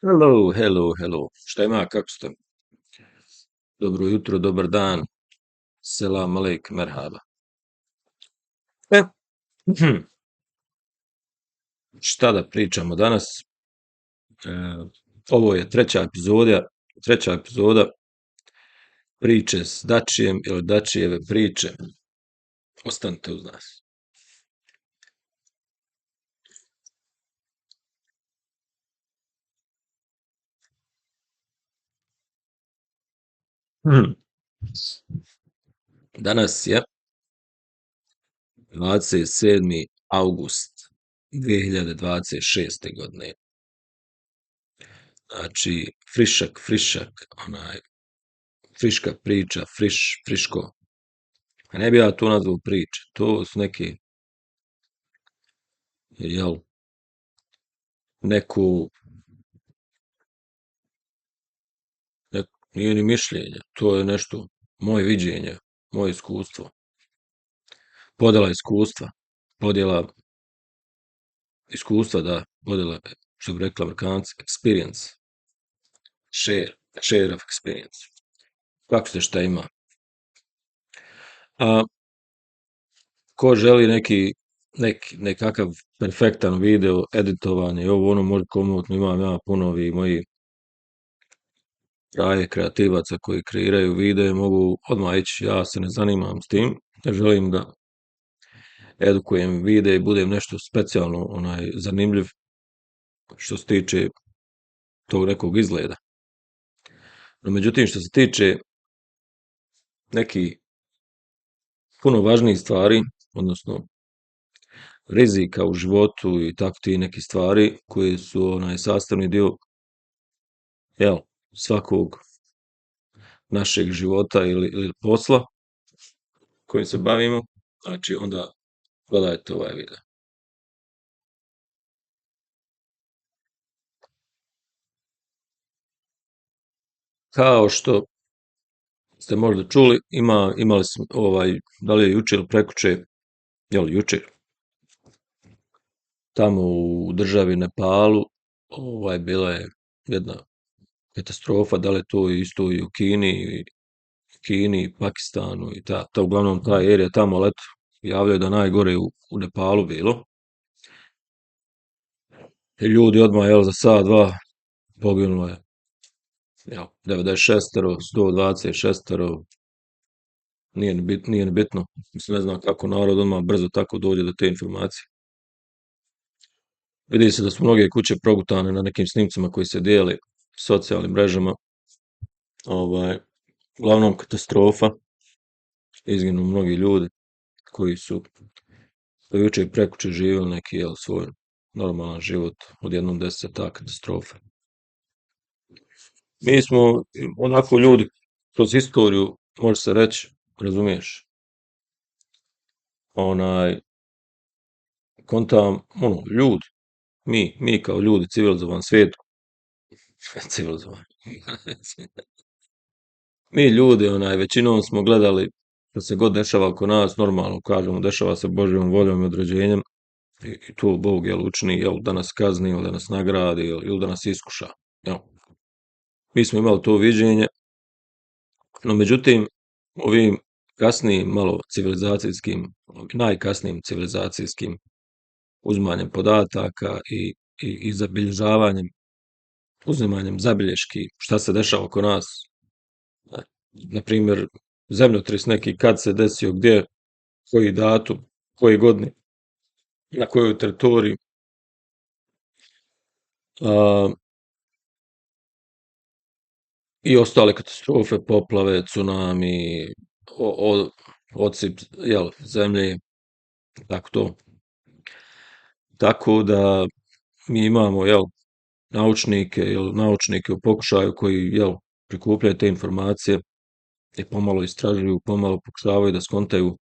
Hello, hello, hello. Šta ima, kako ste? Dobro jutro, dobar dan. Selam aleik, merhaba. E, šta da pričamo danas? E, ovo je treća epizoda priče s Dačijem ili Dačijeve priče. Ostanite uz nas. Hmm. Danas je 27. august 2026. godine. Znači, frišak, friška priča, friško. A ne bi ja to nazvao priče. To su neki, jel, neku, nije ni mišljenje, to je nešto, moje viđenje, moje iskustvo, podjela iskustva, podjela iskustva, da, podjela, što bi rekla Amerikanci, experience, share of experience. Kako se šta ima? A ko želi nekakav perfektan video, editovanje, ovo ono može komotno, imam ja puno ovih mojih raje kreativaca koji kreiraju videe, mogu odmah ići, ja se ne zanimam s tim, ne želim da edukujem vide i budem nešto specijalno zanimljiv što se tiče tog nekog izgleda. No međutim što se tiče nekih puno važnijih stvari, odnosno rizika u životu i tako ti neki stvari koji su sastavni dio, jel, svakog našeg života ili posla kojim se bavimo, znači onda gledajte ovaj video. Kao što ste možda čuli, imali smo da li je jučer ili prekjuče, jel jučer, tamo u državi Nepalu, bila je jedna katastrofa, da li je to isto i u Kini, Pakistanu i uglavnom ta erija tamo, ali eto, javljaju da najgore u Nepalu bilo. I ljudi odmah, jel, za sat, dva, poginulo je, jel, 96, 126, nije ni bitno. Mislim, ne znam kako narod odmah brzo tako dođe do te informacije. Vidi se da su mnoge kuće progutane na nekim snimcima koji se dijeli socijalnim mrežama. Uglavnom katastrofa, izginu mnogi ljudi koji su do juče i prekuče živjeli neki, jel, svoj normalan život, odjednom desi se ta katastrofa. Mi smo onako ljudi kroz istoriju, može se reći, razumiješ, kontam, ljudi, mi kao ljudi, civilizovan svijet, civilizovan, mi ljudi, većinom smo gledali da se god dešava oko nas, normalno kažemo, dešava se Božjom voljom i određenjem, i to Bog, jel, učini, jel, da nas kazni, ili da nas nagradi, ili da nas iskuša, jel. Mi smo imali to viđenje, no međutim, ovim kasnijim, malo civilizacijskim, najkasnijim civilizacijskim uzimanjem podataka i zabilježavanjem, uzimanjem zabilješki, šta se dešava oko nas, na primjer, zemljotres neki kad se desio, gdje, koji datum, koji godine, na kojoj teritoriji, i ostale katastrofe, poplave, tsunami, odsip, jel, zemlje, tako to. Tako da mi imamo, jel, naučnike u pokušaju koji, jel, prikupljaju te informacije i pomalo istražuju, pomalo pokušavaju da skontaju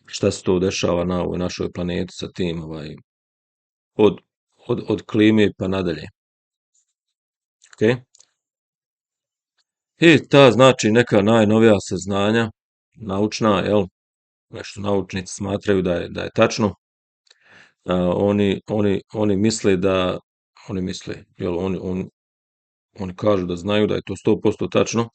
šta se to dešava na ovoj našoj planeti sa tim, od klime pa nadalje. Ok? I ta, znači, neka najnovija saznanja, naučna, jel, nešto naučnici smatraju da je tačno, oni misle, jel, oni kažu da znaju da je to 100% tačno,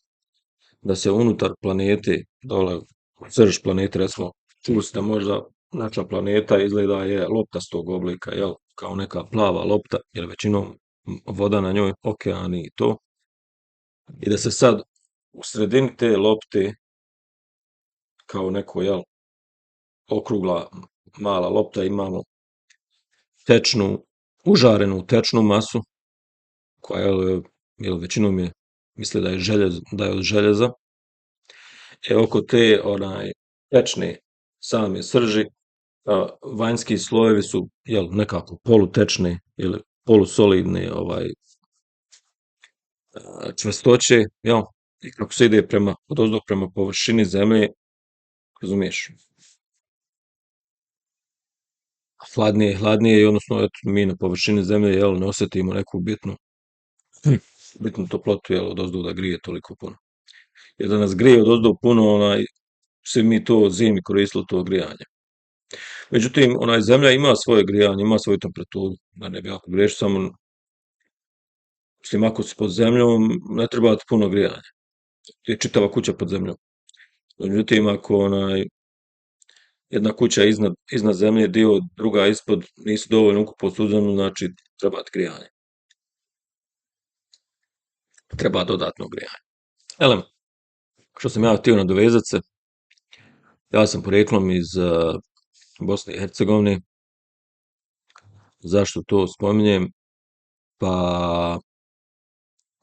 da se unutar planete, dole, srž planete, recimo, čuli ste možda, naša planeta izgleda je loptastog oblika, jel, kao neka plava lopta, jer većinom voda na njoj, okeani i to, i da se sad u sredini te lopte, kao neko, jel, okrugla mala lopta, imamo tečnu, užarenu tečnu masu, koja jel, većinom je, misle da je od željeza, oko te tečne same srži, vanjski slojevi su jel, nekako polutečne ili polusolidne čvrstoće, jel? I kako se ide odozdo prema površini zemlje, razumiješ, hladnije i odnosno eto, mi na površini zemlje jel, ne osetimo neku bitnu toplotu jel, odozdo da grije toliko puno. Jer da nas grije odozdo puno, svi mi to zimi koristili to grijanje. Međutim, zemlja ima svoje grijanje, ima svoju temperaturu, da ne bi ako griješ samo, mislim, ako si pod zemljom, ne treba ti puno grijanja, je čitava kuća pod zemljom. Međutim, ako jedna kuća iznad zemlje, dio druga ispod, nisu dovoljno ukupno sudzemlju, znači treba ti grijanje. Treba dodatno grijanje. Elem, što sam ja htio nadovezat se, ja sam poreklom iz Bosne i Hercegovine. Zašto to spominjem? Pa,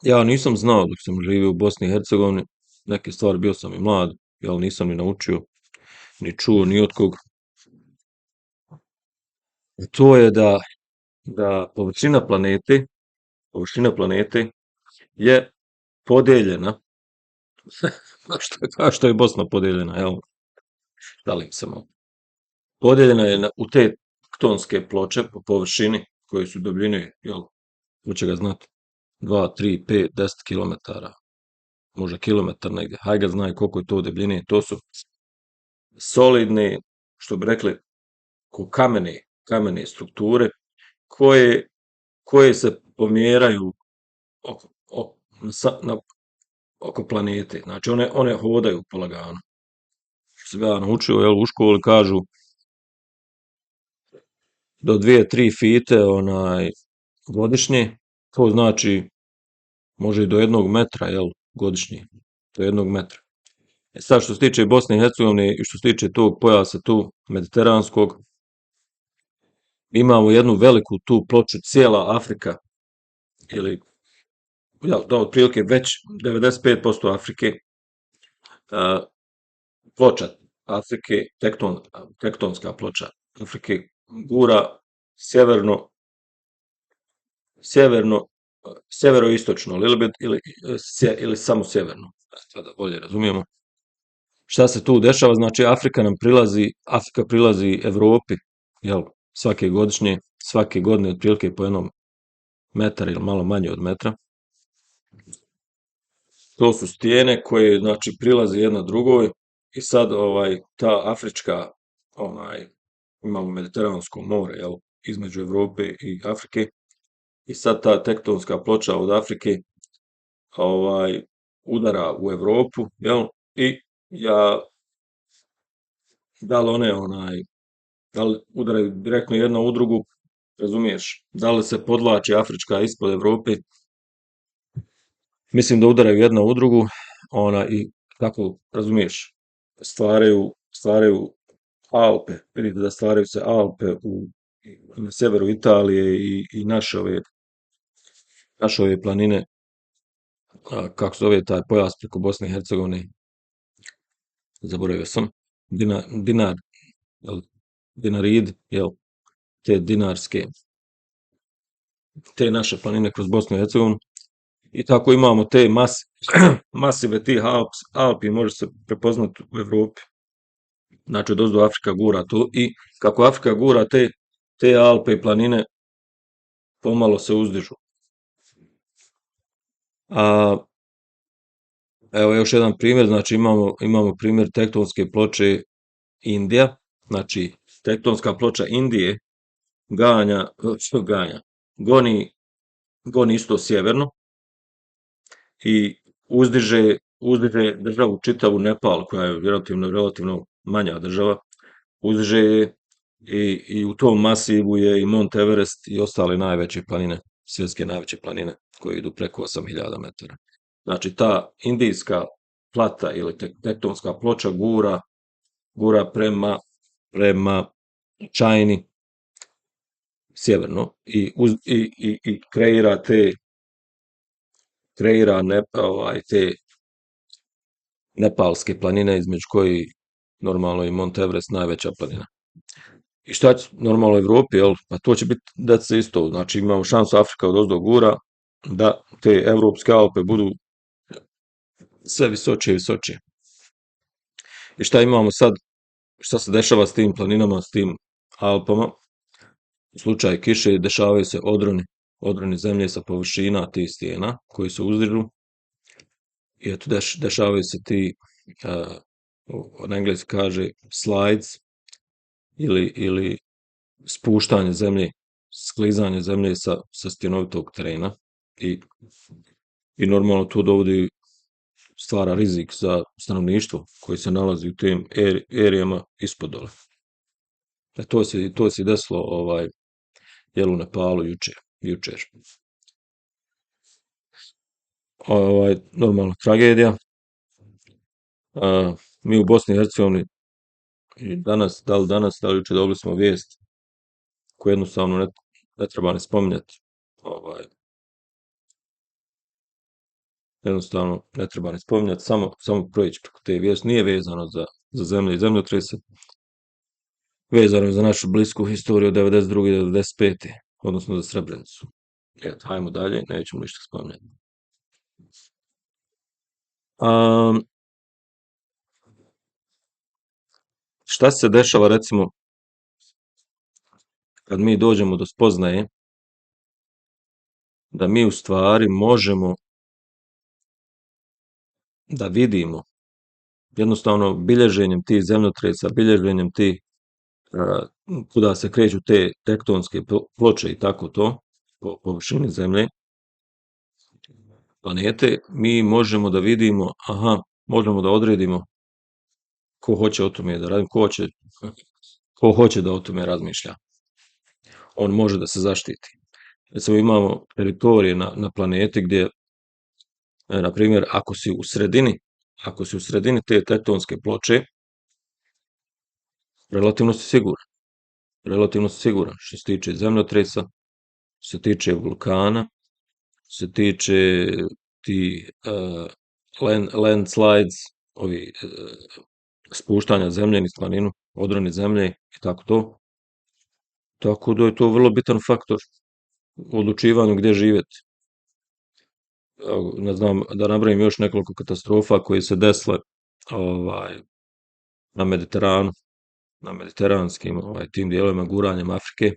ja nisam znao dok sam živio u Bosni i Hercegovini, neke stvari, bio sam i mlad, jel nisam ni naučio, ni čuo, ni od kog. To je da površina planete je podeljena, kao što je Bosna podeljena, jel, šalim se malo. Podeljena je u te tektonske ploče po površini, koje su dubine, jel, ko će ga znati, 2, 3, 5, 10 kilometara, možda kilometar negde, hajde ga znaj koliko je to debljine, to su solidne, što bi rekli, ko kamene strukture, koje se pomjeraju oko planete. Znači, one hodaju polagano. Što sam ja naučio, jel, u školi kažu do 2-3 fite godišnje, to znači može i do 1 metra, jel, godišnje, do 1 metra. Sad, što se tiče Bosne i Hercegovine i što se tiče tog pojasa tu mediteranskog, imamo jednu veliku tu ploču, cijela Afrika, ili, jel, da, otprilike već 95% Afrike, ploča Afrike, tektonska ploča Afrike, gura severoistočno, ili samo sjeverno, da bolje razumijemo. Šta se tu dešava? Znači, Afrika prilazi Evropi, jel, svake godine otprilike po 1 metar ili malo manje od metra. To su stijene koje, znači, prilaze jedna drugoj i sad, ta afrička, imamo Mediteransko more, jel, između Evrope i Afrike, i sad ta tektonska ploča od Afrike, udara u Evropu, jel, i da li udaraju direktno jedna u drugu, razumiješ, da li se podvlači Afrička ispod Evrope, mislim da udaraju jedna u drugu, i tako, razumiješ, stvaraju Alpe, vidite da stvaraju se Alpe na severu Italije i naše ove planine, kako se zove taj pojas preko Bosne i Hercegovine, zaboravio sam, Dinaridi, jel, te dinarske, te naše planine kroz Bosnu i Hercegovinu, i tako imamo te masive tih Alpi, može se prepoznati u Evropi. Znači, odozdo Afrika gura to, i kako Afrika gura te Alpe i planine, pomalo se uzdižu. Evo još jedan primjer, znači imamo primjer tektonske ploče Indija, znači tektonska ploča Indije goni isto sjeverno, i uzdiže državu čitavu Nepal, koja je relativno manja država, uzdiže je i u tom masivu je i Mont Everest i ostale najveće planine, svjetske najveće planine, koje idu preko 8.000 metara. Znači, ta indijska plata ili tektonska ploča gura prema Čajni sjeverno i te nepalske planine, između koji normalno i Mont Everest najveća planina. I šta će normalno u Evropi, jel? Pa to će biti da se isto, znači imamo šansu Afrika od ozdo gura, da te evropske Alpe budu sve visočije i visočije. I šta imamo sad, šta se dešava s tim planinama, s tim Alpama? U slučaju kiše dešavaju se odroni zemlje sa površina tih stijena koji se uzdižu i eto dešavaju se ti, na engleski kaže slides ili spuštanje zemlje, sklizanje zemlje sa stjenovitog terena i, i normalno to stvara rizik za stanovništvo koji se nalazi u tim erijama ispod dole. To se desilo u Nepalu jučer. Normalna tragedija. Mi u Bosni i Hercegovini i da li jučer dobili smo vijest koju jednostavno ne treba ni spominjati. Jednostavno ne treba ni spominjati, samo proći preko te vijesti. Nije vezano za zemlje i zemljotrese, vezano je za našu blisku historiju od 92. do 95. odnosno za Srebrenicu. Eto, hajmo dalje, nećemo ništa spominjati. Šta se dešava, recimo, kad mi dođemo do spoznaje da mi u stvari možemo da vidimo jednostavno bilježenjem tih zemljotresa, bilježenjem tih kuda se kreću te tektonske ploče i tako to, po površini zemlje, planete, mi možemo da vidimo, možemo da odredimo ko hoće o tome da radi, ko hoće da o tome razmišlja. On može da se zaštiti. Recimo imamo teritorije na planeti gdje, na primjer, ako si u sredini te tektonske ploče, relativno si siguran što se tiče zemljotresa, što se tiče vulkana, što se tiče ti landslides, ovi spuštanja zemlje niz planinu, odroni zemlje i tako to. Tako da je to vrlo bitan faktor u odlučivanju gdje živjeti. Ne znam, da nabrojim još nekoliko katastrofa koje se desile na Mediteranu, na mediteranskim tim dijelovima guranjem Afrike.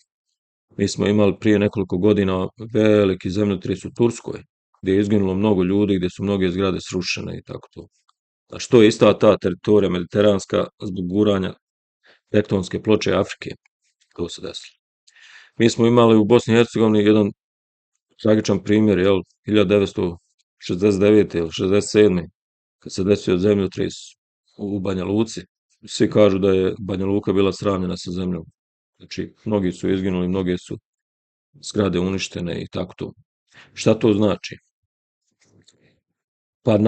Mi smo imali prije nekoliko godina veliki zemljotres u Turskoj, gdje je izginulo mnogo ljudi, gdje su mnoge zgrade srušene i tako to. A što je ista ta teritorija mediteranska zbog guranja tektonske ploče Afrike, to se desilo. Mi smo imali u Bosni i Hercegovini jedan tragičan primjer, 1969. ili 67. kad se desio zemljotres u Banja Luci. Svi kažu da je Banja Luka bila sravnjena sa zemljom. Znači, mnogi su izginuli, mnoge su zgrade uništene i tako to. Šta to znači? Pa,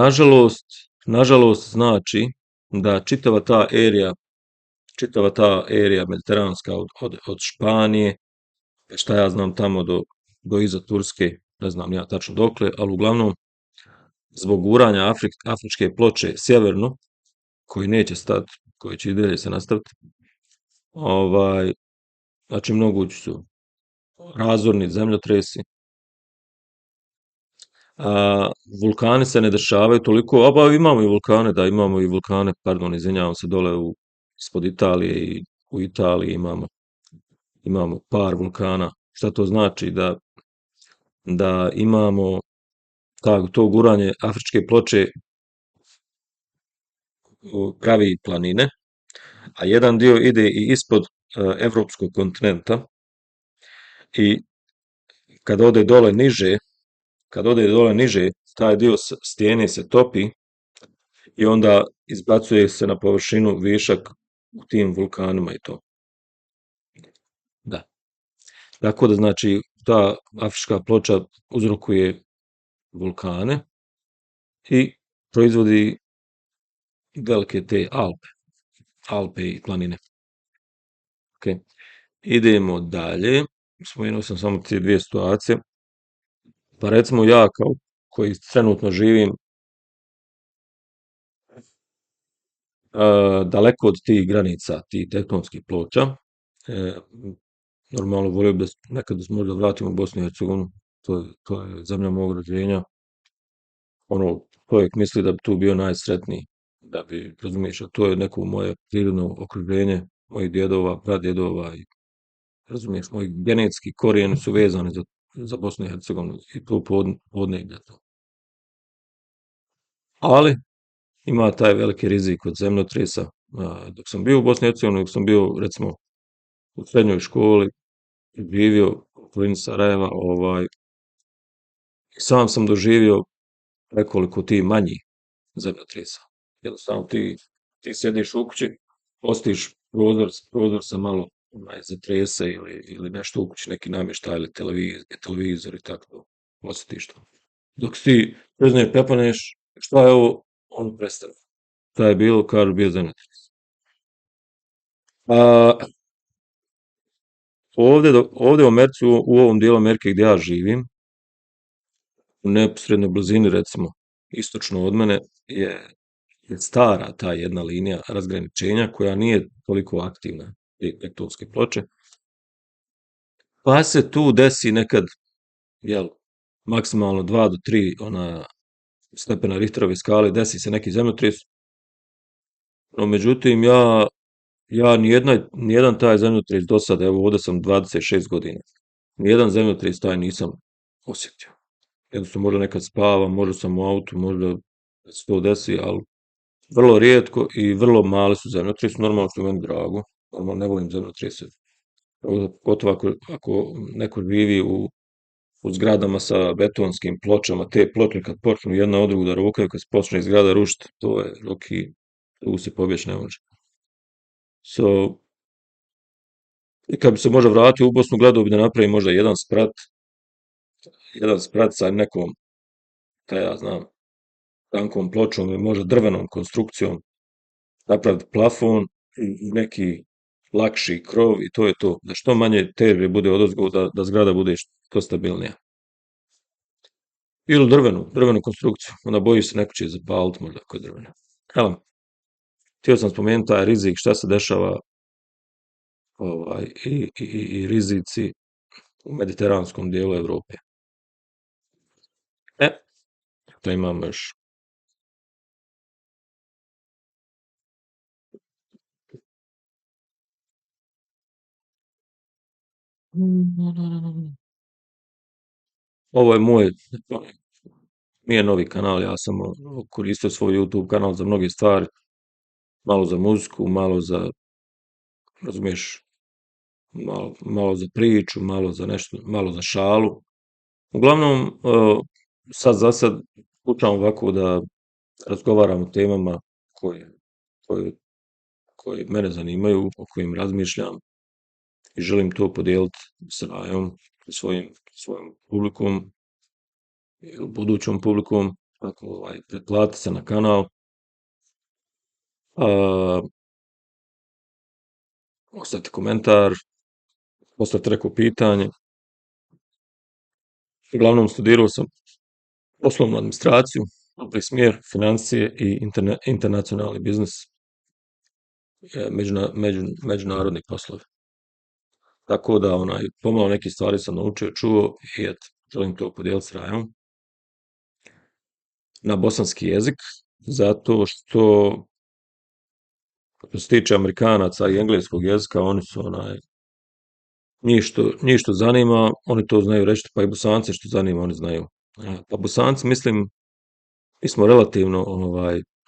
nažalost znači da čitava ta erija mediteranska od Španije, šta ja znam tamo do iza Turske, ne znam ja tačno dokle, ali uglavnom zbog guranja afričke ploče sjeverno, koji neće stati, koji će i dalje se nastaviti, znači mogući su razorni zemljotresi, vulkani se ne dešavaju toliko, imamo i vulkane, pardon, izvinjavam se, dole ispod Italije i u Italiji imamo par vulkana. Šta to znači? Da imamo to guranje afričke ploče pravi planine, a jedan dio ide i ispod evropskog kontinenta i kad ode dole niže, taj dio stijene se topi i onda izbacuje se na površinu višak u tim vulkanima i to. Da. Tako da znači ta afrička ploča uzrokuje vulkane i proizvodi velike te Alpe i planine. Ok. Idemo dalje. Spomenuo sam samo te dvije situacije. Pa recimo ja kao koji trenutno živim daleko od tih granica, tih tektonskih ploča, e, normalno volio bi da nekad se možda vratimo u Bosnu i Hercegovinu, to je zemlja mog rođenja, ono, čovjek misli da bi tu bio najsretniji, da bi, razumiješ, a to je neko moje prirodno okruženje, mojih djedova, pradjedova i, razumiješ, moji genetski korijeni su vezani za Bosnu i Hercegovinu i to podneblje to. Ali, ima taj veliki rizik od zemljotresa. Dok sam bio u Bosni i Hercegovini, dok sam bio, recimo, u srednjoj školi, živio u okolini Sarajeva, sam sam doživio nekoliko tih manjih zemljotresa. Jednostavno ti sjediš u kući, ostiš prozor se malo zatrese ili nešto u kući, neki namještaj ili televizor i tako to. Osjetiš to. Dok ti prezneš pepaneš, šta je ovo, ono prestane. Šta je bilo, kažu bio zemljotres. A ovdje u Americi, u ovom dijelu Amerike gdje ja živim, u neposrednoj blizini, recimo, istočno od mene, je stara ta jedna linija razgraničenja koja nije toliko aktivna, te tektonske ploče, pa se tu desi nekad, jel, maksimalno 2 do 3 stepena Richterove skale, desi se neki zemljotres, no međutim ja nijedan taj zemljotres do sada, evo ovdje sam 26 godina, nijedan zemljotres taj nisam osjetio. Jednostavno možda nekad spavam, možda sam u autu, možda se to desi, ali vrlo rijetko i vrlo male su zemljotresi, normalno što je meni drago, normalno ne volim zemljotrese. Pogotovo ako neko živi u zgradama sa betonskim pločama, te ploče kad počnu jedna od drugu da rukaju, kad se počne zgrada rušiti, to je Roki, tu se pobjeći ne može. So, i kad bi se možda vratio u Bosnu, gledao bi da napravi možda jedan sprat sa nekom, kaj ja znam, tankom pločom ili možda drvenom konstrukcijom, napraviti plafon i neki lakši krov i to je to. Da što manje teže bude odozgo, da zgrada bude što stabilnija. Ili drvenu konstrukciju. Onda boji se neko će zapaliti možda ako je drvena. Evo, htio sam spomenuti taj rizik, šta se dešava i rizici u mediteranskom dijelu Evrope. To imamo još. Ovo je nije novi kanal, ja sam koristio svoj YouTube kanal za mnoge stvari, malo za muziku, malo za, razumiješ, malo za priču, malo za nešto, malo za šalu. Uglavnom, sad za sad pokušavam ovako da razgovaram o temama koje mene zanimaju, o kojim razmišljam i želim to podijeliti s Rajom, svojom publikom, budućom publikom, tako pretplati se na kanal, ostaviti komentar, postaviti neko pitanje. Uglavnom studirao sam poslovnu administraciju, dobri smjer, financije i internacionalni biznis, međunarodni poslovi. Tako da pomalo neke stvari sam naučio, čuo i eto, želim to podijeliti s Rajom na bosanski jezik, zato što se tiče Amerikanaca i engleskog jezika, oni su njih što zanima, oni to znaju reći, pa i Bosanci što zanima, oni znaju. Pa Bosanci, mislim, mi smo relativno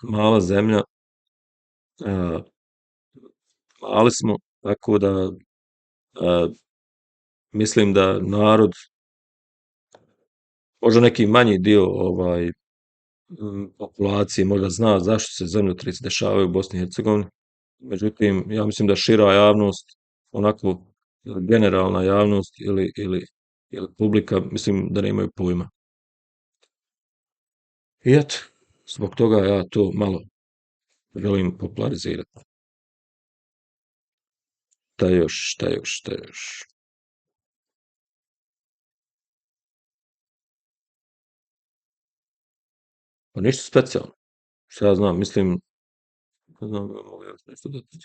mala zemlja, mali smo, tako da mislim da narod, možda neki manji dio populacije možda zna zašto se zemljotresi dešavaju u Bosni i Hercegovini. Međutim, ja mislim da šira javnost, onako ili generalna javnost ili publika, mislim da nemaju pojma. I eto, zbog toga ja to malo želim popularizirati. Šta još, šta još, šta još? Pa ništa specijalno. Šta ja znam, mislim, ne znam, mogu još nešto dodati.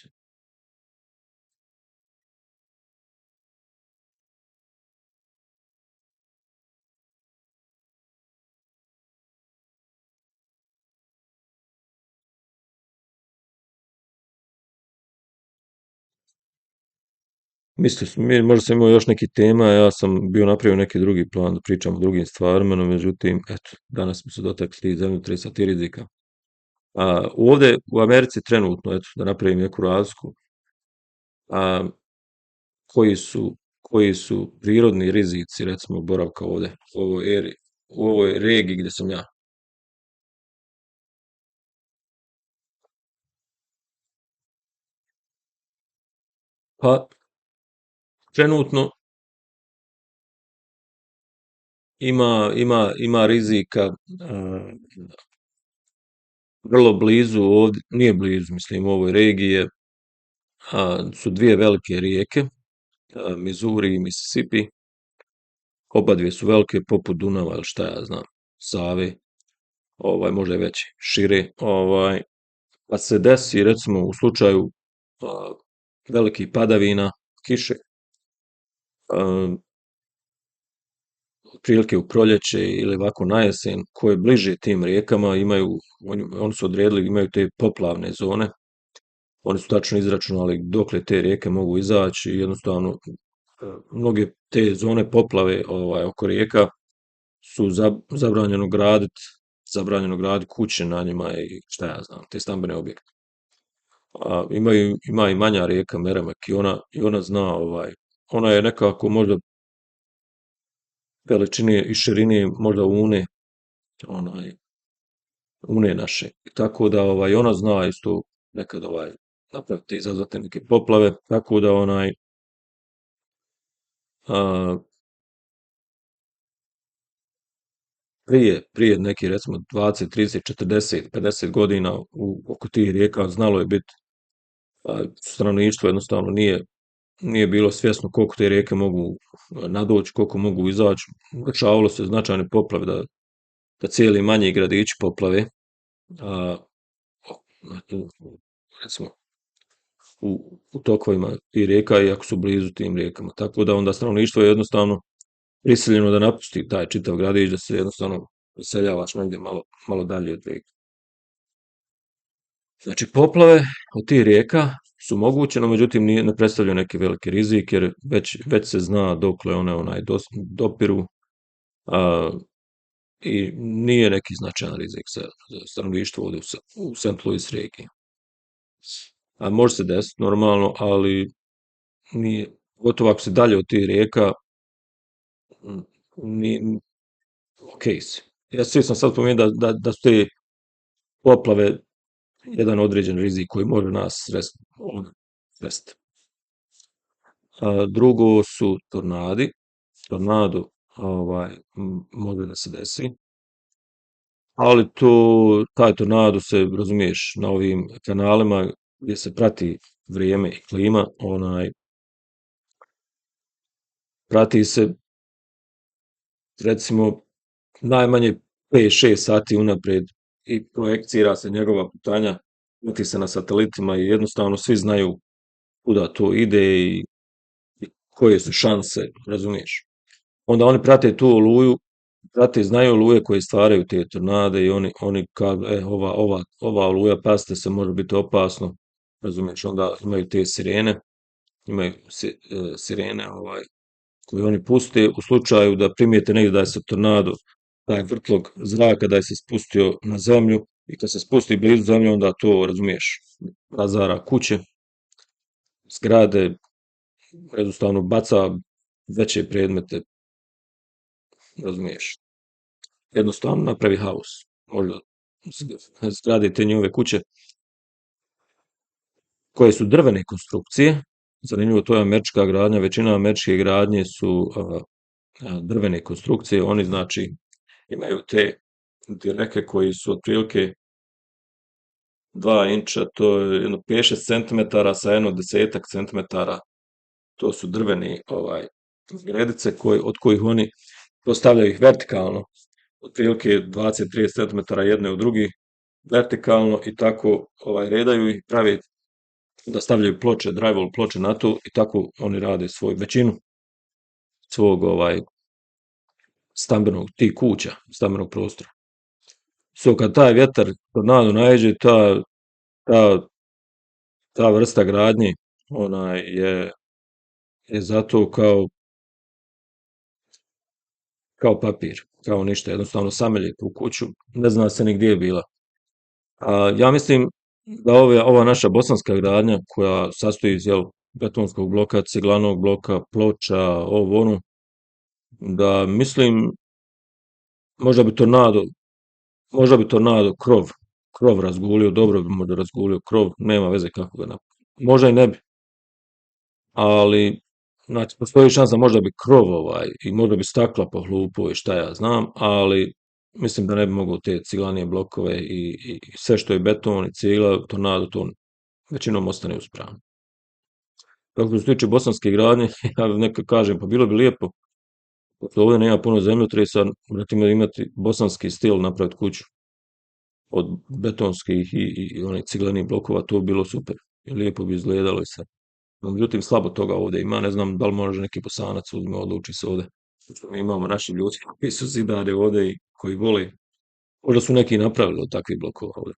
Možda sam imao još neki tema, ja sam bio napravio neki drugi plan da pričam o drugim stvarima, no međutim, eto, danas smo se dotakli tih zemljotresa, tih rizika. Ovde u Americi trenutno, eto, da napravim neku razliku, a, koji su prirodni rizici, recimo, boravka ovde, u ovoj regiji gde sam ja. Pa, trenutno ima rizika, vrlo blizu ovde, nije blizu, mislim, u ovoj regiji su dvije velike rijeke, Missouri i Mississippi. Oba dvije su velike, poput Dunava ili šta ja znam, Save, možda je veće, šire, pa se desi, recimo, u slučaju a, velikih padavina, kiše, a, otprilike u proljeće ili ovako na jesen, koje bliže tim rijekama oni su odredili, imaju te poplavne zone, oni su tačno izračunali dokle te rijeke mogu izaći i jednostavno mnoge te zone poplave oko rijeka su zabranjeno graditi kuće na njima i šta ja znam, te stambene objekte. Ima i manja rijeka Meremek i ona zna, ona je nekako možda veličine i širine možda onaj, une naše. Tako da ona zna isto nekad napraviti, izazvati neke poplave, tako da a, prije neki recimo 20, 30, 40, 50 godina oko tih rijeka znalo je biti, stanovništvo jednostavno nije bilo svjesno koliko te rijeke mogu nadoći, koliko mogu izaći. Dešavalo se značajne poplave da cijeli manji gradići poplave, a, recimo u tokovima tih rijeka i ako su blizu tim rijekama. Tako da onda stanovništvo je jednostavno prisiljeno da napusti taj čitav gradić, da se jednostavno preseljavaš negdje malo dalje od rijeke. Znači, poplave od tih rijeka su moguće, no međutim ne predstavljaju neki veliki rizik, jer već se zna dokle one dopiru, a, i nije neki značajan rizik za stanovništvo ovde u St. Louis regiji. A može se desiti normalno, ali nije, gotovo ako se dalje od tih rijeka, nije, ok si. Ja svi sam sad pomenuo da su te poplave jedan određen rizik koji može nas sresti. Drugo su tornadi. Tornado može da se desi, ali taj tornado se, razumiješ, na ovim kanalima gdje se prati vrijeme i klima, prati se recimo najmanje 5-6 sati unapred i projekcira se njegova putanja, prati se na satelitima i jednostavno svi znaju kuda to ide i koje su šanse, razumiješ. Onda oni prate tu oluju, znaju oluje koje stvaraju te tornade i oni kažu, ova oluja, pazite se, može biti opasno, razumiješ, onda imaju te sirene, imaju sirene koje oni puste u slučaju da primijete negdje da je se tornado, taj vrtlog zraka da je se spustio na zemlju i kad se spusti blizu zemlje, onda to, razumiješ, razara kuće, zgrade, jednostavno baca veće predmete, razumiješ. Jednostavno napravi haos. Možda zgrade te njihove kuće koje su drvene konstrukcije. Zanimljivo, to je američka gradnja, većina američke gradnje su drvene konstrukcije, oni znači imaju te neke koji su otprilike 2 inča, to je jedno 5-6 centimetara sa jedno 10-ak centimetara, to su drveni gredice od kojih oni postavljaju ih vertikalno, otprilike 20-30 centimetara jedne u drugi, vertikalno i tako redaju ih, prave da stavljaju ploče, drywall ploče na to i tako oni rade svoju većinu svog stambenog, tih kuća, stambenog prostora. Kad taj vjetar, tornado naiđe, ta, ta vrsta gradnje, ona je zato kao papir, kao ništa, jednostavno samelje tu kuću, ne zna se ni gdje je bila. Ja mislim da ova naša bosanska gradnja, koja sastoji iz betonskog bloka, ciglanog bloka, ploča, ovo ono, da mislim, možda bi tornado, možda bi tornado krov razgulio, dobro bi možda razgulio krov, nema veze kako ga napravi. Možda i ne bi, ali znači, postoji šansa možda bi krov i možda bi stakla pohlupo i šta ja znam, ali mislim da ne bi mogao te ciglanije blokove i sve što je beton i cigla, tornado to većinom ostane uspravno. Kako se tiče bosanske gradnje, ja neka kažem, pa bilo bi lijepo, pošto ovdje nema puno zemljotresa, recimo imati bosanski stil, napraviti kuću od betonskih i onih ciglenih blokova, to bi bilo super. I lijepo bi izgledalo i sve. No, međutim, slabo toga ovdje ima, ne znam da li može neki Bosanac uzme, odluči se ovdje. Mi imamo naši ljudi koji su zidari ovdje i koji vole. Možda su neki napravili od takvih blokova ovdje.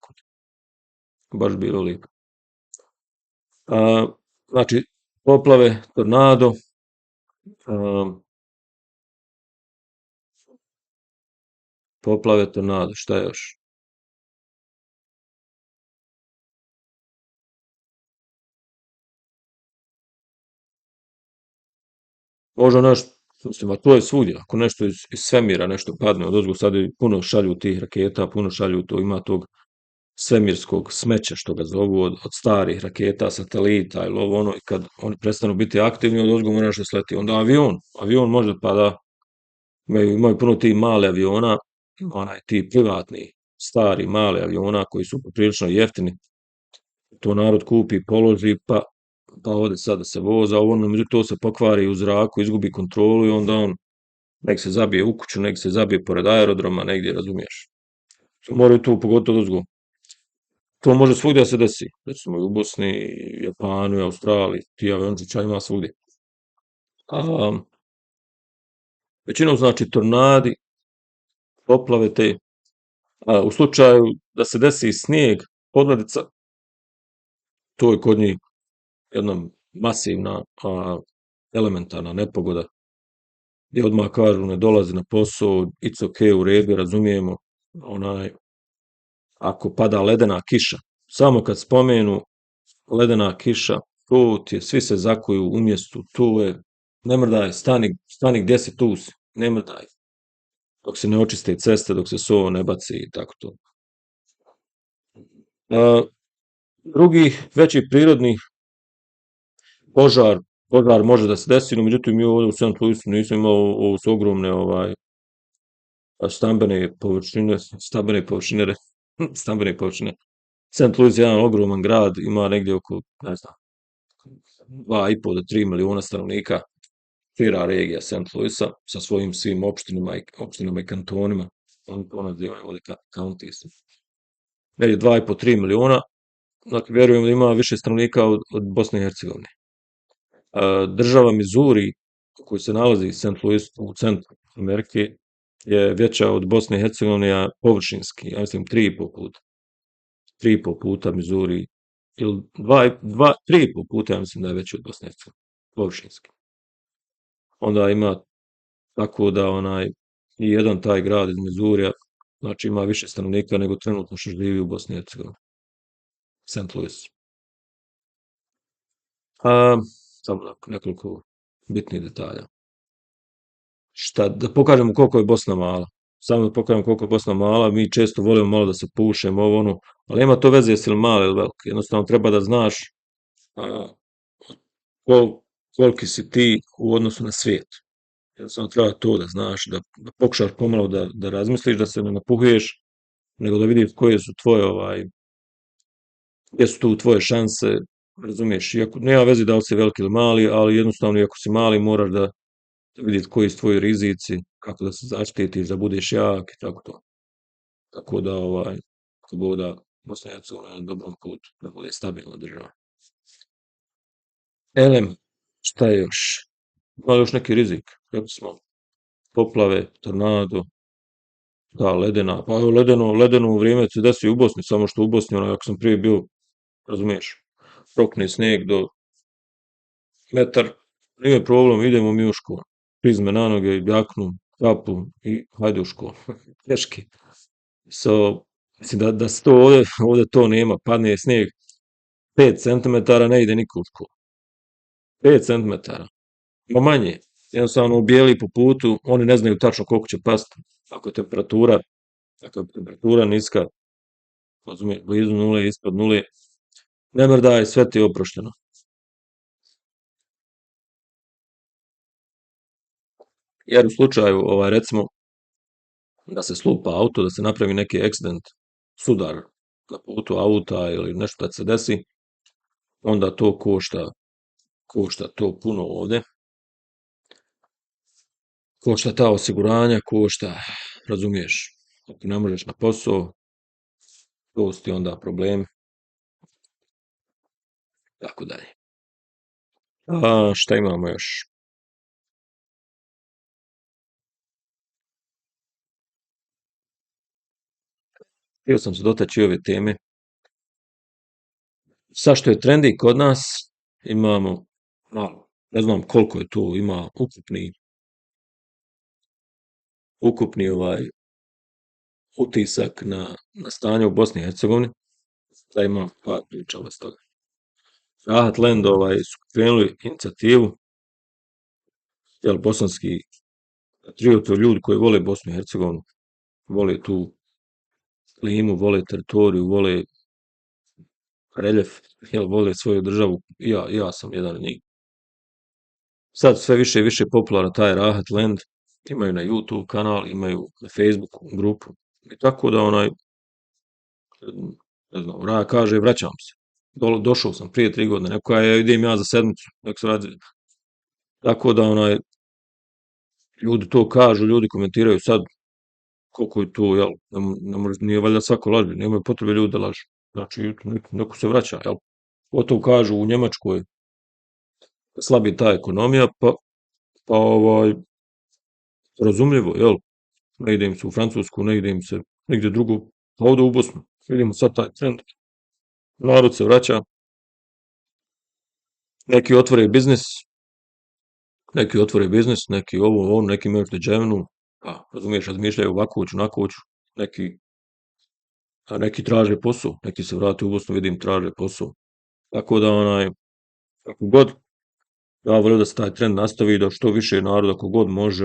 Baš bilo lijepo. Znači, poplave, tornado, poplave, tornado, šta još? Možda nešto, mislim, a to je svugdje, ako nešto iz svemira, nešto padne od sad i puno šalju tih raketa, puno šalju to, ima tog svemirskog smeća, što ga zovu, od starih raketa, satelita ili ovo ono, i kad oni prestanu biti aktivni, odozgo mora nešto sleti. Onda avion može pa da, imaju puno tih male aviona, ti privatni, stari, mali aviona koji su poprilično jeftini, to narod kupi, položi, pa ode sad da se voza, ovo ono, međutim to se pokvari u zraku, izgubi kontrolu i onda on nek se zabije u kuću, nek se zabije pored aerodroma, negdje, razumiješ. Moraju tu pogotovo odozgo. To može svugdje da se desi, recimo i u Bosni, i Japanu, i Australiji, ti aviončića ima svugdje. A, većinom znači tornadi, poplave te, u slučaju da se desi snijeg, podmornica, to je kod njih jedna masivna elementarna nepogoda, gdje odmah kažu ne dolazi na posao, it's ok, u redu, razumijemo, ako pada ledena kiša, samo kad spomenu ledena kiša, to ti je, svi se zakuju u mjestu, tu je, ne mrdaj, stani gdje si, tu si, ne mrdaj, dok se ne očiste ceste, dok se so ne baci i tako to. Drugih većih prirodnih požar može da se desi, no međutim mi ovdje u St. Louisu nismo imali, ovo su ogromne stambene površine. St. Louis je jedan ogroman grad, ima negdje oko, ne znam, 2,5 do 3 miliona stanovnika, šira regija St. Louisa sa svojim svim opštinama i kantonima, oni to nazivaju ovdje counties. Negdje 2,5-3 miliona, znači vjerujem da ima više stanovnika od Bosne i Hercegovine. Država Missouri, koji se nalazi u St. Louis, u centru Amerike, je veća od Bosne i Hercegovine površinski, ja mislim 3,5 puta. 3,5 puta Missouri, ili 3,5 puta, ja mislim da je veći od Bosne i Hercegovine, površinski. Onda ima tako da i jedan taj grad iz Missourija, znači ima više stanovnika nego trenutno što živi u Bosni i Hercegovini. St. Louis. Samo nekoliko bitnih detalja. Da pokažemo koliko je Bosna mala. samo da pokažem koliko je Bosna mala, mi često volimo malo da se pušemo, ovo ono, ali nema to veze jesi li mali ili veliki, jednostavno treba da znaš a, koliki si ti u odnosu na svijet. Jednostavno treba to da znaš, da pokušaš pomalo da razmisliš, da se ne napuhuješ, nego da vidiš koje su tvoje, gdje su tu tvoje šanse, razumiješ, iako nema veze da li si veliki ili mali, ali jednostavno iako si mali moraš da vidiš koji su tvoji rizici, kako da se zaštitiš, da budeš jak i tako to. Tako da, ako Bog da, Bosna i Hercegovina je na dobrom putu, da bude stabilna država. Elem, šta je još? Ima li još neki rizik? Rekli smo, poplave, tornado, da, ledena, pa evo ledeno vrijeme se desi u Bosni, samo što u Bosni, ako sam prije bio, razumiješ, prokne snijeg do metar, nije problem, idemo mi u školu. Prizme na noge, jaknu, kapu i hajde u školu. Teški. So, mislim da se to ovdje to nema, padne snijeg 5 centimetara, ne ide niko u školu. 5 centimetara, ma manje. Jednostavno bijeli po putu, oni ne znaju tačno koliko će pasti. Ako je temperatura niska, razumije, blizu nule, ispod nule, ne mrdaj, sve ti je oprošteno. Jer u slučaju, recimo, da se slupa auto, da se napravi neki accident, sudar na putu auta ili nešto da se desi, onda to košta to puno ovde. Košta ta osiguranja, košta, razumiješ, ako ne možeš na posao, to su ti onda problemi, tako dalje. A šta imamo još? Htio sam se dotaći ove teme. Sad što je trendi kod nas, imamo malo, ne znam koliko je tu, ima ukupni utisak na stanje u Bosni i Hercegovini, da ima par priča bez toga. Rahat Land su krenuli inicijativu, jel, bosanski patrioti, ljudi koji vole Bosnu i Hercegovinu, vole tu klimu, vole teritoriju, vole reljef, jel, vole svoju državu, ja sam jedan od njih. Sad sve više i više popularan taj Rahat Land, imaju na YouTube kanal, imaju na Facebook grupu, i tako da ne znam, Raja kaže vraćam se. Došao sam prije 3 godine, neko je idem ja za sedmicu, nek se radi. Tako da ljudi to kažu, ljudi komentiraju sad koliko je to, jel, nije valjda svako laže, nemaju potrebe ljudi da lažu. Znači, neko se vraća, jel. Gotovo kažu u Njemačkoj slabi ta ekonomija, pa razumljivo, jel, ne ide im se u Francusku, ne ide im se nigdje drugo, a ovdje u Bosnu. Vidimo sad taj trend, narod se vraća, neki otvore biznis, neki ovo, neki imaju ušteđevinu, pa, razumiješ, razmišljaju ovako ću, onako ću, neki traže posao, neki se vrate u Bosnu, vidim, traže posao. Tako da, kako god, ja volio da se taj trend nastavi i da što više naroda, ako god može,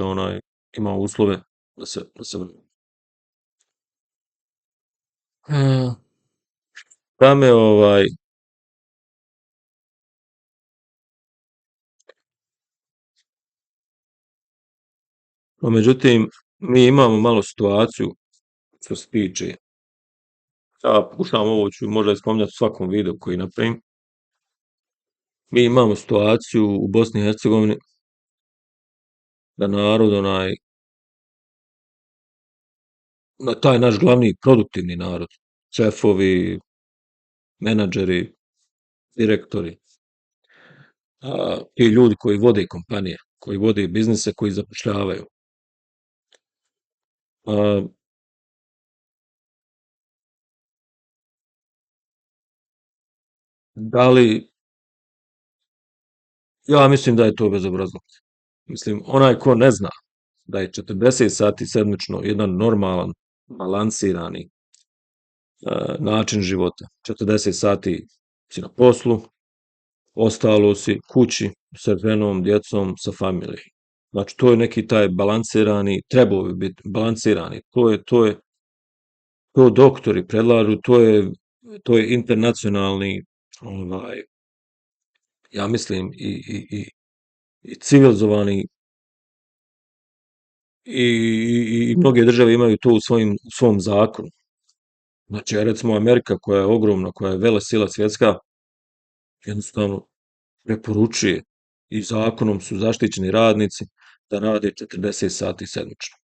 ima uslove da se vrati. Da me, no međutim, mi imamo malo situaciju što se tiče, ja pokušavam ovo ću možda i spominjati u svakom videu koji napravim, mi imamo situaciju u Bosni i Hercegovini da narod na taj naš glavni produktivni narod, šefovi, menadžeri, direktori, ti ljudi koji vode kompanije, koji vode biznise, koji zapošljavaju. A, da li, ja mislim da je to bezobrazno. Mislim, onaj ko ne zna da je 40 sati sedmično jedan normalan, balansirani način života. 40 sati si na poslu, ostalo si kući sa ženom, djecom, sa familijom. Znači, to je neki taj balansirani, trebao bi biti balansirani. To doktori predlažu, to je internacionalni, ovaj, ja mislim, i civilizovani i mnoge države imaju to u svom zakonu. Znači, recimo Amerika koja je ogromna, koja je velesila svjetska, jednostavno preporučuje i zakonom su zaštićeni radnici da rade 40 sati sedmično.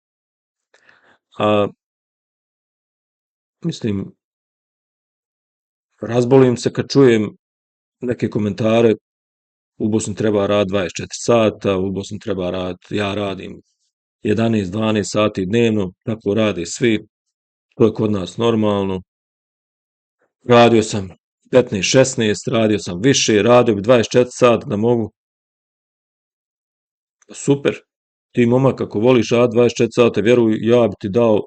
A mislim, razbolim se kad čujem neke komentare u Bosni treba rad 24 sata, u Bosni treba rad, ja radim 11-12 sati dnevno, tako rade svi, to je kod nas normalno. Radio sam 15-16, radio sam više, radio bi 24 sata da mogu. Super, ti momak ako voliš rad 24 sata, vjeruj, ja bi ti dao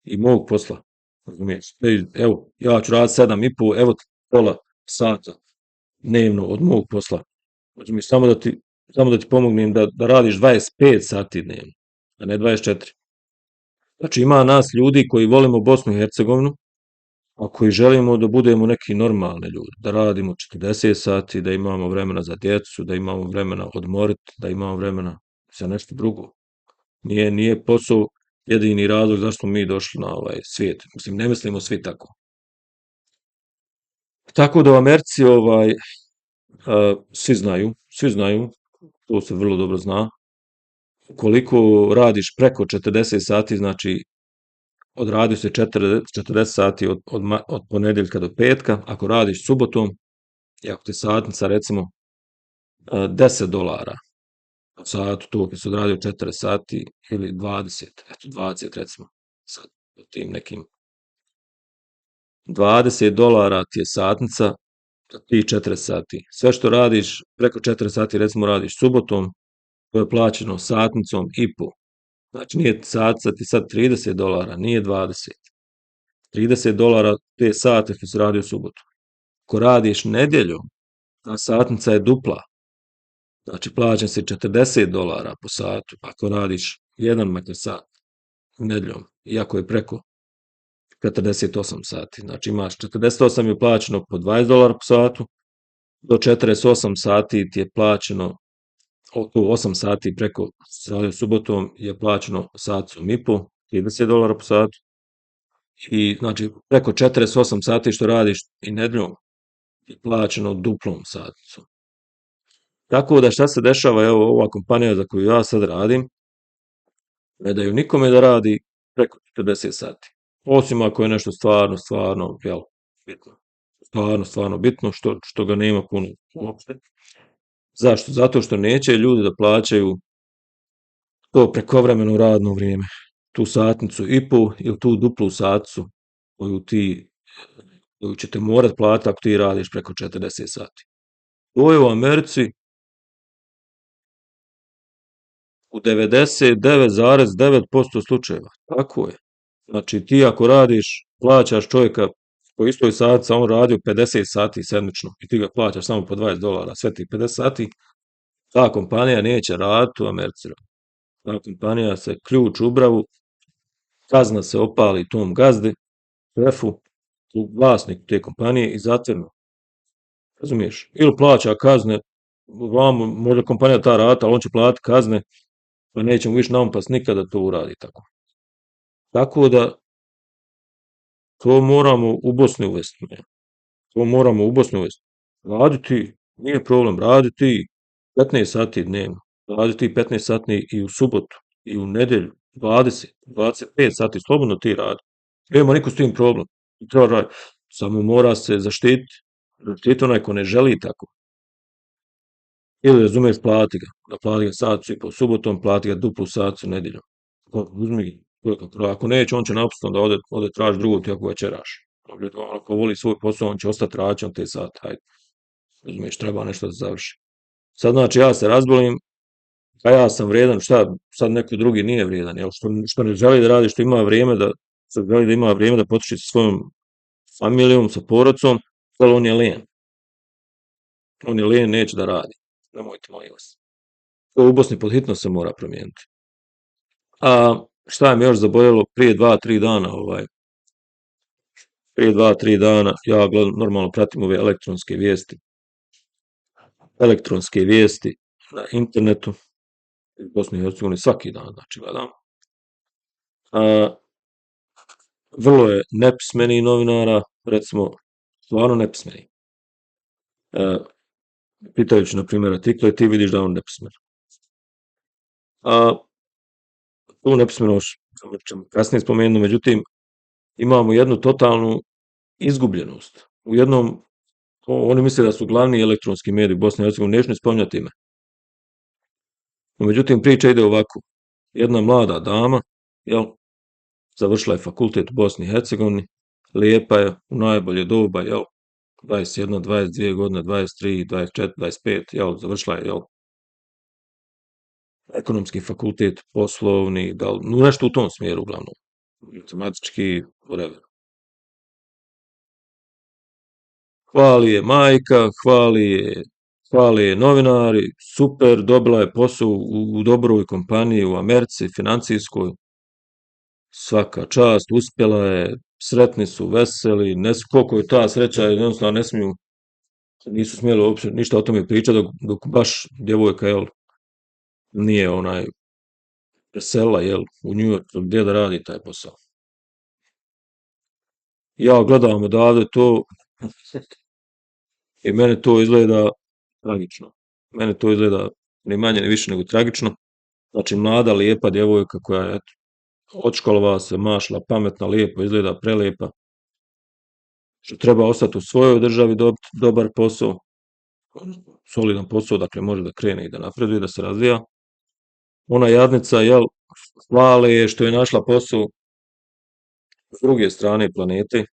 i mog posla. Razumiješ? Evo, ja ću raditi 7,5, evo ti pola sata dnevno od mog posla. Razumiješ, samo da ti pomognem da radiš 25 sati dnevno, a ne 24. Znači, ima nas ljudi koji volimo Bosnu i Hercegovinu, a koji želimo da budemo neki normalni ljudi, da radimo 40 sati, da imamo vremena za djecu, da imamo vremena odmoriti, da imamo vremena za nešto drugo. Nije posao jedini razlog zašto smo mi došli na ovaj svijet. Mislim, ne mislimo svi tako. Tako da u Americi svi znaju, to se vrlo dobro zna, koliko radiš preko 40 sati, znači odradio se 40 sati od ponedeljka do petka, ako radiš subotom, i ako ti satnica recimo $10 po satu, to kad se odradio 4 sati ili 20, eto 20 recimo, sad po tim nekim $20 ti je satnica za ti 4 sati. Sve što radiš preko 4 sati, recimo radiš subotom, to je plaćeno satnicom i po. Znači nije satnica ti sad $30, nije 20. $30 te sate što si radio subotu. Ako radiš nedjeljom, ta satnica je dupla. Znači plaćan si $40 po satu ako radiš jedan makar sat nedjeljom, iako je preko 48 sati. Znači imaš 48 je plaćeno po $20 po satu, do 48 sati ti je plaćeno oko 8 sati preko radio subotom je plaćeno saticom i po, $30 po satu. I znači preko 48 sati što radiš i nedjeljom je plaćeno duplom saticom. Tako da šta se dešava, evo ova kompanija za koju ja sad radim, ne daju nikome da radi preko 40 sati. Osim ako je nešto stvarno, jel, bitno. Stvarno bitno, što ga nema puno uopšte. Zašto? Zato što neće ljudi da plaćaju to prekovremeno radno vrijeme. Tu satnicu i po ili tu duplu satnicu koju ćete morati platiti ako ti radiš preko 40 sati. To je u Americi u 99,9% slučajeva. Tako je. Znači ti ako radiš, plaćaš čovjeka po istoj satnici, a on radio 50 sati sedmično i ti ga plaćaš samo po $20, sve tih 50 sati, ta kompanija neće raditi u Americi. Ta kompanija se ključ u bravu, kazna se opali tom gazdi, šefu, vlasnik te kompanije i zatvoreno. Razumiješ? Ili plaća kazne, možda kompanija ta rata, ali on će platiti kazne, pa neće mu više naumpas nikada to uradi tako. Tako da to moramo u Bosni uvesti. To moramo u Bosni uvesti. Raditi, nije problem, raditi 15 sati dnevno, raditi 15 sati i u subotu, i u nedjelju, 20, 25 sati, slobodno ti radi. Nema niko s tim problem. Treba raditi. Samo mora se zaštiti onaj ko ne želi tako. Ili razumiješ, plati ga. Da plati ga sat i po subotom, plati ga duplu sat nedjeljom. Uzmi ga. Ako neće, on će naprosto da ode traži drugog ti ako večeraš. Ako voli svoj posao, on će ostati raditi on te sate. Hajde. Razumiješ, treba nešto da završi. Sad znači ja se razbolim, a ja sam vrijedan, šta, sad neko drugi nije vrijedan, jel? Što ne želi da radi, što ima vrijeme da potroši sa svojom familijom, sa porodcom, ali on je lijen. On je lijen, neće da radi. Nemojte, molim vas. To u Bosni pod hitno se mora promijeniti. A šta me još zaboljelo prije 2, 3 dana, prije 2, 3 dana, ja gledam, normalno pratim ove elektronske vijesti na internetu, u Bosni i Hercegovini svaki dan, znači gledam. A, vrlo je nepismenih novinara, recimo, stvarno nepismeni. Pitajući, na primjer, artikle, ti vidiš da je on nepismen. A tu nepismenost ćemo kasnije spomenuti, međutim, imamo jednu totalnu izgubljenost. U jednom, oni misle da su glavni elektronski mediji u Bosni i Hercegovini, neću ni spominjati ime. No, međutim, priča ide ovako. Jedna mlada dama, jel, završila je fakultet u Bosni i Hercegovini, lijepa je, u najbolje doba, jel, 21, 22 godine, 23, 24, 25, jel, završila je, jel, ekonomski fakultet, poslovni, da li, no nešto u tom smjeru uglavnom, matematički, whatever. Hvali je majka, hvali je novinari, super, dobila je posao u dobroj kompaniji u Americi, financijskoj, svaka čast, uspjela je, sretni su, veseli, ne znam koliko je ta sreća, jednostavno ne smiju, nisu smjeli uopće ništa o tome pričati, dok baš djevojka, jel, nije preselila, jel, u New York, gdje da radi taj posao. Ja gledam odavde to i mene to izgleda tragično. Mene to izgleda ni manje ni više nego tragično. Znači, mlada, lijepa djevojka koja je eto, odškolovala se, mašla, pametna, lijepo izgleda, prelijepa, što treba ostati u svojoj državi, dobiti dobar posao, solidan posao, dakle može da krene i da napreduje, da se razvija. Ona jadnica, jel, hvale je što je našla posao s druge strane planete,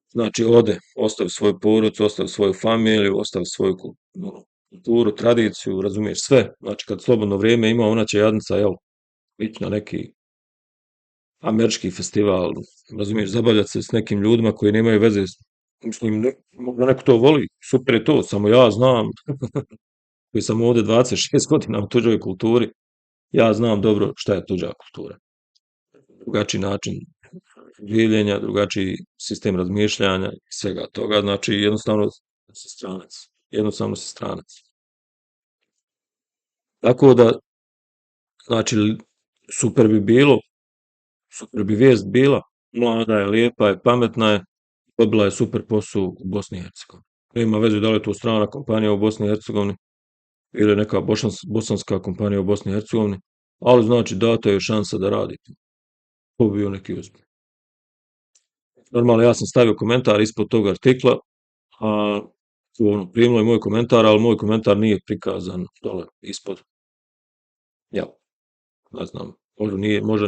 znači ode, ostavi svoju porodicu, ostavi svoju familiju, ostavi svoju kulturu, tradiciju, razumiješ, sve. Znači kad slobodno vrijeme ima, ona će jadnica, jel, ići na neki američki festival, razumiješ, zabavljati se s nekim ljudima koji nemaju veze, mislim, možda neko to voli, super je to, samo ja znam, koji sam ovde 26 godina u tuđoj kulturi, ja znam dobro šta je tuđa kultura. Drugačiji način življenja, drugačiji sistem razmišljanja i svega toga, znači si stranac, jednostavno si stranac. Tako da, znači, super bi bilo, super bi vijest bila, mlada je, lijepa je, pametna je, dobila je super posao u Bosni i Hercegovini. Nema veze da li je to strana kompanija u Bosni i Hercegovini ili neka bosanska kompanija u Bosni i Hercegovini, ali znači data je šansa da radi. To bi bio neki uspjeh. Normalno, ja sam stavio komentar ispod tog artikla, a primilo je moj komentar, ali moj komentar nije prikazan dole ispod. Ja, ne znam, možda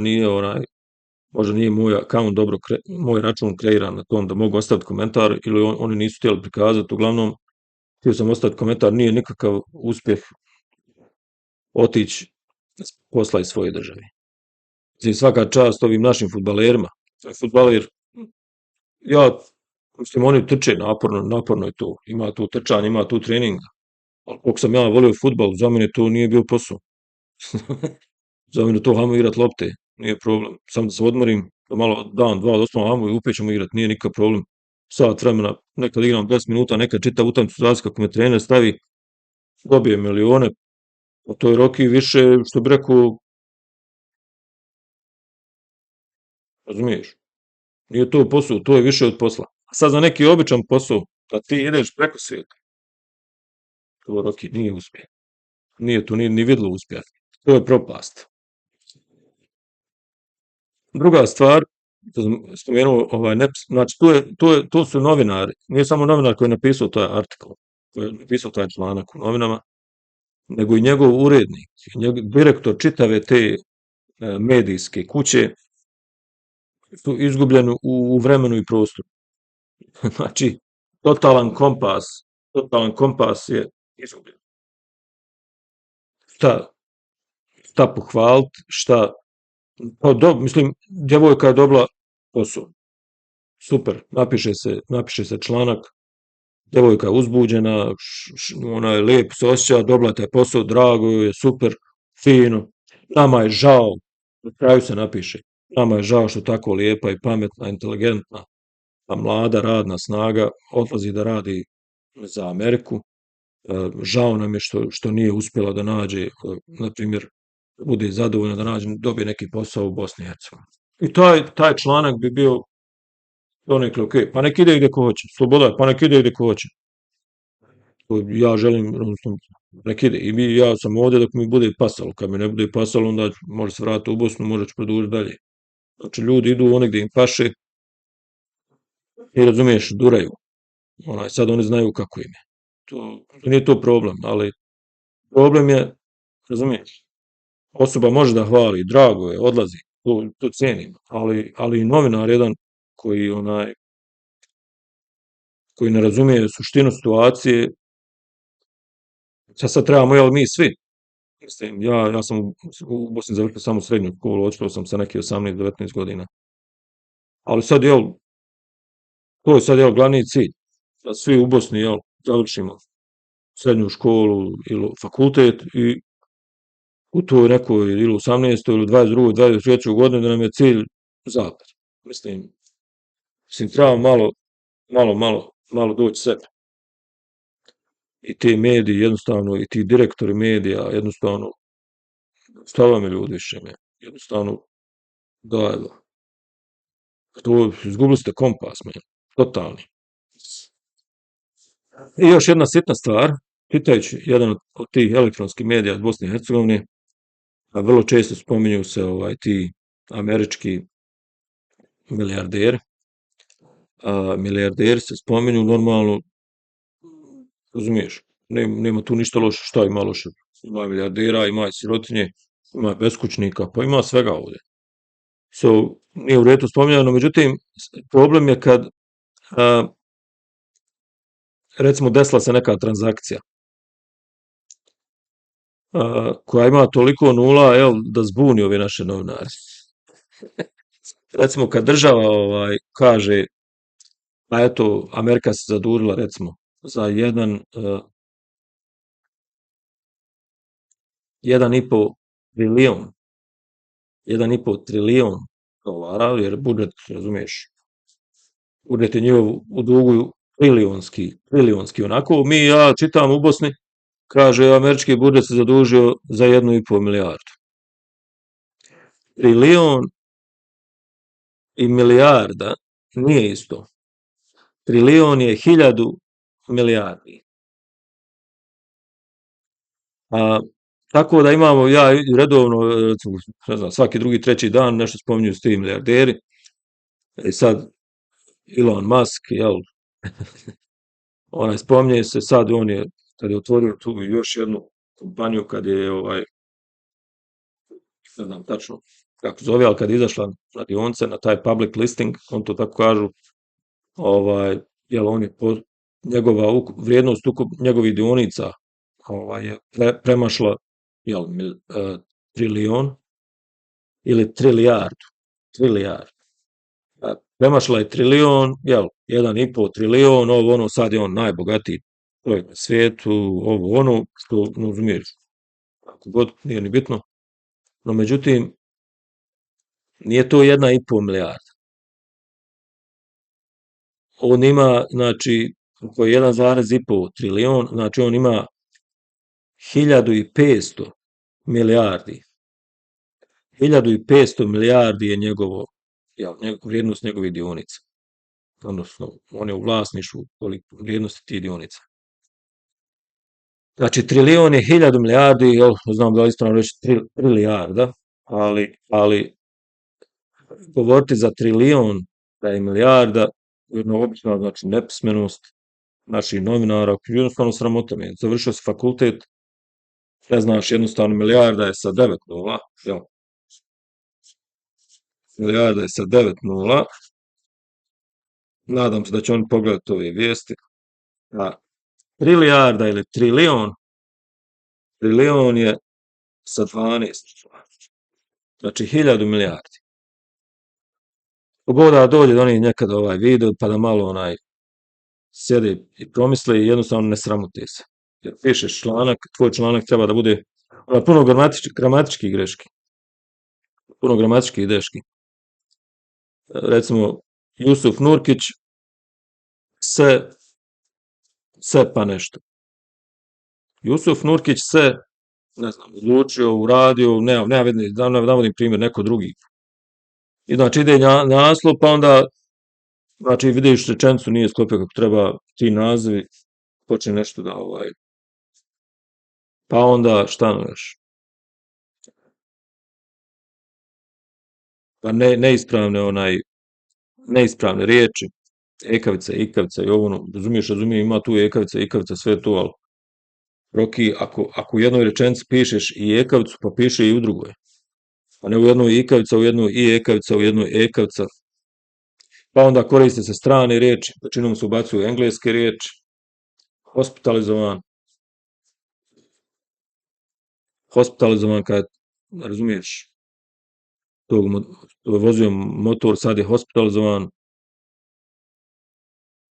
nije moj account dobro, moj račun kreiran na tom da mogu ostaviti komentar ili oni nisu htjeli prikazati, uglavnom, htio sam ostaviti komentar, nije nikakav uspjeh otići s posla iz svoje države. Znači, svaka čast ovim našim fudbalerima. Fudbaler, ja, mislim, oni trče naporno je to. Ima tu trčanja, ima tu treninga. Ali koliko sam ja volio fudbal, za mene to nije bio posao. Za mene to hajmo igrat lopte, nije problem. Samo da se odmorim, da malo dan, dva, doslovno hajmo i opet ćemo igrat, nije nikakav problem. Sat vremena, nekad igram 10 minuta, nekad čitav utakmicu, zavisi kako me trener stavi, dobije milione, a to je Roki više, što bi rekao, razumiješ, nije to posao, to je više od posla. A sad za neki običan posao, da ti ideš preko svijeta, to Roki nije uspjeh. Nije tu ni videlo uspjeha. To je propast. Druga stvar, što sam spomenuo, znači tu su novinari, nije samo novinar koji je napisao taj artikl, koji je napisao taj članak u novinama, nego i njegov urednik, direktor čitave te medijske kuće su izgubljeni u vremenu i prostoru. Znači, totalan kompas je izgubljen. Šta pohvaliti, mislim, djevojka je dobila posao. Super, napiše se članak, devojka je uzbuđena, ona je lijepo se osjeća, dobila taj posao, drago joj je, super, fino. Nama je žao, na kraju se napiše, nama je žao što tako lijepa i pametna, inteligentna, a mlada radna snaga odlazi da radi za Ameriku. Žao nam je što nije uspjela da nađe, na primjer, da bude zadovoljna da nađe, dobije neki posao u Bosni i Hercegovini. I taj članak bi bio donekle ok, pa nek ide gdje ko hoće, sloboda, pa nek ide gdje ko hoće. Ja želim, odnosno, nek ide. I ja sam ovdje dok mi bude pasalo. Kad mi ne bude pasalo, onda može se vratiti u Bosnu, može će produžiti dalje. Znači, ljudi idu oni gdje im paše i razumiješ, duraju. Sad oni znaju kako im je. To nije to problem, ali problem je, razumiješ, osoba može da hvali, drago je, odlazi, to cijenim, ali i novinar jedan koji koji ne razumije suštinu situacije, sad trebamo, jel, mi svi. Mislim, ja sam u Bosni završio samo srednju školu, otišao sam sa neki 18-19 godina. Ali sad, jel, to je sad, jel, glavni cilj. Da svi u Bosni, jel, završimo srednju školu ili fakultet i u toj nekoj ili 18. ili 22. 23. godini da nam je cilj zapad. Mislim, treba malo doći sebe. I ti mediji jednostavno, i ti direktori medija jednostavno, stava me ljudi više me, jednostavno, da, izgubili ste kompas, men, totalni. I još jedna sitna stvar, čitajući jedan od tih elektronskih medija iz Bosne i Hercegovine, a vrlo često spominju se ti američki milijarderi, milijarderi se spominju normalno, razumiješ, nema tu ništa loše, šta ima loše, ima milijardera, ima i sirotinje, ima beskućnika, pa ima svega ovdje. Nije u redu spominjano, međutim, problem je kad, recimo, desila se neka transakcija, koja ima toliko nula, jel, da zbuni ove naše novinare. Recimo, kad država kaže, pa eto, Amerika se zadužila, recimo, za 1,5 trilion, 1,5 trilion dolara, jer budžet, razumiješ, budžet je njihov u dugu trilionski onako. Ja čitam u Bosni, kaže, američki budžet se zadužio za 1,5 milijardu. Trilion i milijarda nije isto. Trilion je 1000 milijardi. Tako da imamo, ja redovno, recimo, ne znam, svaki drugi, treći dan nešto spominju s ti milijarderi. I sad Elon Musk, jel, spominje se, sad kad je otvorio tu još jednu kompaniju, kad je, ne znam tačno kako zove, ali kad je izašla na dionice, na taj public listing, on to tako kažu, jel, on je njegova vrijednost njegovih dionica je premašla, jel, trilion ili trilijardu. Premašla je trilion, jel, 1,5 trilion, sad je on najbogatiji čovjek na svijetu, što ne razumiješ, kako god, nije ni bitno. No, međutim, nije to 1,5 milijarda. On ima, znači, ako je 1,5 trilion, znači on ima 1500 milijardi. 1500 milijardi je vrijednost njegovih dionica. Odnosno, on je u vlasništvu vrijednosti tih dionica. Znači, trilion je 1000 milijardi, znam da li ispravno reći trilijarda, ali govoriti za trilion da je milijarda, jedna obična, znači, nepismenost naših novinara, jednostavno sramota me. Završio se fakultet, ne znaš, jednostavno milijarda je sa 9 nula, jel? Milijarda je sa 9 nula. Nadam se da će oni pogledati ove vijesti. Trilijarda ili trilion je sa 12. Znači, 1000 milijardi. Pogoda dođe do njih nekada video, pa da malo sjede i promisle i jednostavno ne sramote se. Jer pišeš članak, tvoj članak treba da bude puno gramatičkih greški, puno gramatičkih greški. Recimo, Jusuf Nurkić se pa nešto. Jusuf Nurkić se, ne znam, odlučio, uradio, nema vedne, da navodim primjer, neko drugi. I znači ide naslov, pa onda, znači vidiš rečenicu nije sklopio kako treba, ti nazivi, počne nešto da pa onda šta još? Pa neispravne riječi, ekavica, ikavica i ovo, ono, razumiješ, ima tu ekavica, ikavica, sve to, ali Roki, ako u jednoj rečenici pišeš i ekavicu, pa piše i u drugoj. Pa ne u jednoj ikavica, u jednoj i ekavica, u jednoj ekavca. Pa onda koriste se strane riječi, većinom se ubacuju engleske riječi, hospitalizovan, kad, razumiješ, vozio motor, sad je hospitalizovan,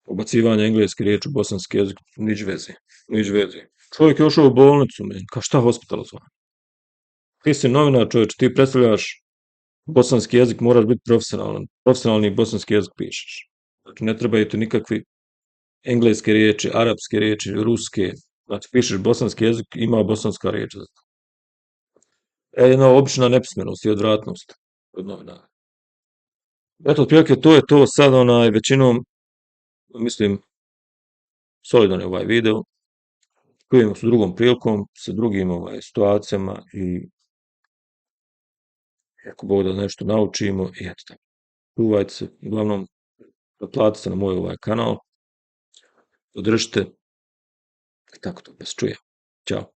ubacivanje engleske riječi u bosanski jezik, nič veze, nič veze. Čovjek je ušao u bolnicu, kao šta hospitalizovan? Ti si novinar, čovječ, ti predstavljaš bosanski jezik, moraš biti profesionalan, profesionalni bosanski jezik pišeš. Znači, ne trebaju ti nikakvi engleske riječi, arapske riječi, ruske, znači, pišeš bosanski jezik, ima bosanska riječ za to. Jedna obična nepismenost i odvratnost od novinara. Eto, otprilike to je to, sad većinom, mislim, solidan je ovaj video, čujemo se drugom prilikom, sa drugim situacijama i ako Bog da nešto naučimo i eto tako. Čuvajte se, uglavnom, pretplatite se na moj kanal, podržite, i tako to, pa se čuje. Ćao.